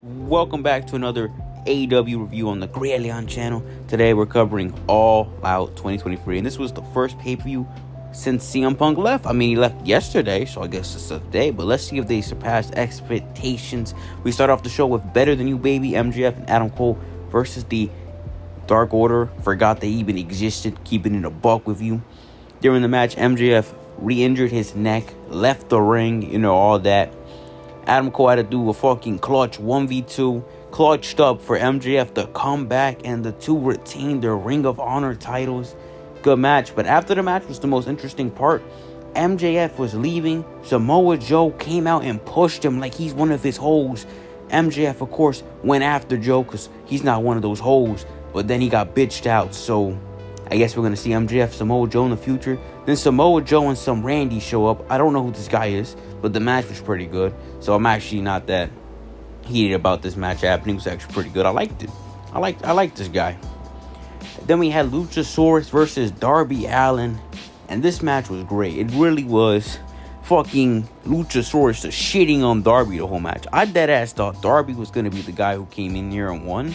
Welcome back to another AEW review on the Great Leon channel. Today we're covering All Out 2023, and this was the first pay-per-view since CM Punk left. I mean, he left yesterday, so I guess it's a day, but let's see if they surpassed expectations. We start off the show with Better Than You Baby, MJF and Adam Cole versus the Dark Order. Forgot they even existed, keeping it a buck with you. During the match, MJF re-injured his neck, left the ring, all that. Adam Cole had to do a fucking clutch 1v2, clutched up for MJF to come back, and the two retained their Ring of Honor titles. Good match, but after the match was the most interesting part. MJF was leaving. Samoa Joe came out and pushed him like he's one of his hoes. MJF, of course, went after Joe because he's not one of those hoes, but then he got bitched out, so I guess we're going to see MJF, Samoa Joe in the future. Then Samoa Joe and some Randy show up. I don't know who this guy is, but the match was pretty good. So I'm actually not that heated about this match happening. It was actually pretty good. I liked it. I liked this guy. Then we had Luchasaurus versus Darby Allin. And this match was great. It really was. Fucking Luchasaurus just shitting on Darby the whole match. I deadass thought Darby was going to be the guy who came in here and won.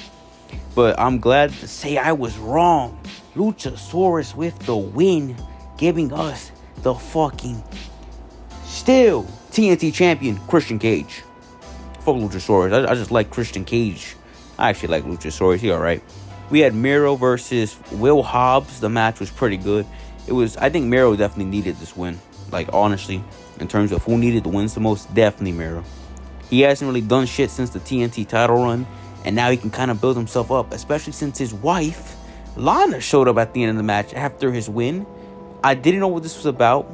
But I'm glad to say I was wrong. Luchasaurus with the win, giving us the fucking still TNT champion Christian Cage. Fuck Luchasaurus. I just like Christian Cage. I actually like Luchasaurus. He alright. We had Miro versus Will Hobbs. The match was pretty good. I think Miro definitely needed this win. Like, honestly, in terms of who needed the wins the most, definitely Miro. He hasn't really done shit since the TNT title run, and now he can kind of build himself up, especially since his wife Lana showed up at the end of the match after his win. I didn't know what this was about.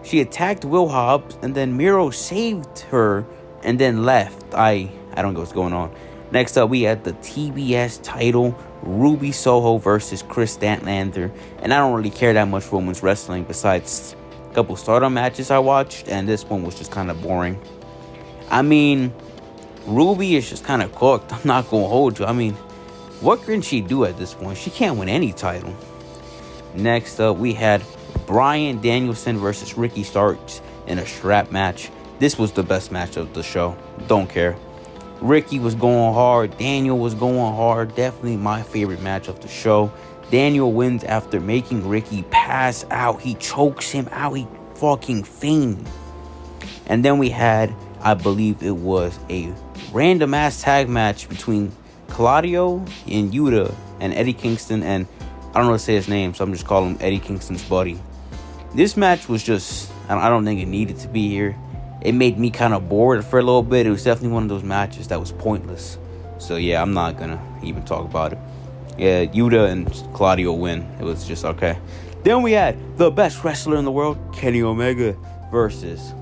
She attacked Will Hobbs, and then Miro saved her and then left. I don't know what's going on. Next up, we had the TBS title, Ruby Soho versus Chris Statlander. And I don't really care that much for women's wrestling besides a couple Stardom matches I watched, and this one was just kind of boring. I mean, Ruby is just kind of cooked. I'm not going to hold you. I mean, what can she do at this point? She can't win any title. Next up, we had Bryan Danielson versus Ricky Starks in a strap match. This was the best match of the show. Don't care. Ricky was going hard. Daniel was going hard. Definitely my favorite match of the show. Daniel wins after making Ricky pass out. He chokes him out. He fucking fainted. And then we had, I believe it was a random ass tag match between Claudio and Yuta and Eddie Kingston, and I don't know how to say his name, so I'm just calling him Eddie Kingston's buddy. This match was just, I don't think it needed to be here. It made me kind of bored for a little bit. It was definitely one of those matches that was pointless. So yeah, I'm not gonna even talk about it. Yeah, Yuta and Claudio win. It was just okay. Then we had the best wrestler in the world, Kenny Omega, versus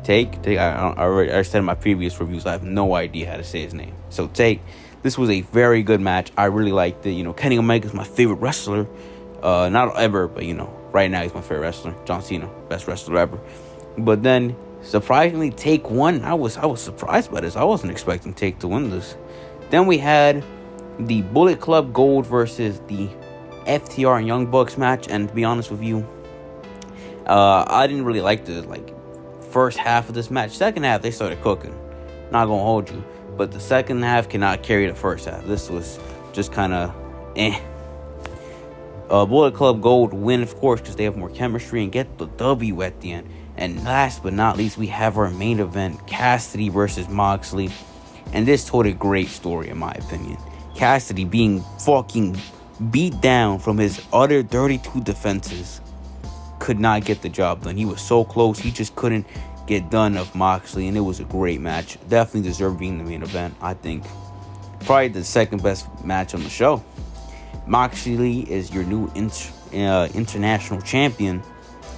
Take. I said in my previous reviews, I have no idea how to say his name. So Take. This was a very good match. I really liked it. Kenny Omega is my favorite wrestler. Not ever, but right now he's my favorite wrestler. John Cena, best wrestler ever. But then, surprisingly, Take won. I was surprised by this. I wasn't expecting Take to win this. Then we had the Bullet Club Gold versus the FTR and Young Bucks match. And to be honest with you, I didn't really like the first half of this match. Second half, they started cooking. Not gonna hold you. But the second half cannot carry the first half. This was just kind of Bullet Club Gold win, of course, because they have more chemistry and get the W at the end. And last but not least, we have our main event, Cassidy versus Moxley. And this told a great story, in my opinion. Cassidy being fucking beat down from his other 32 defenses could not get the job done. He was so close. He just couldn't get done of Moxley, and it was a great match. Definitely deserved being the main event. I think probably the second best match on the show. Moxley is your new international champion,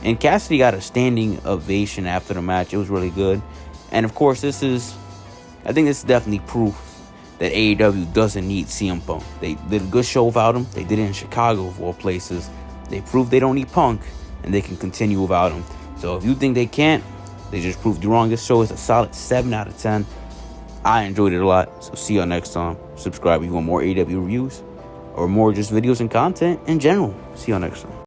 and Cassidy got a standing ovation after the match. It was really good. And of course, I think this is definitely proof that AEW doesn't need CM Punk. They did a good show without him. They did it in Chicago of all places. They proved they don't need Punk, and they can continue without him. So if you think they can't, they just proved you wrong. This show is a solid 7 out of 10. I enjoyed it a lot. So see y'all next time. Subscribe if you want more AEW reviews or more just videos and content in general. See y'all next time.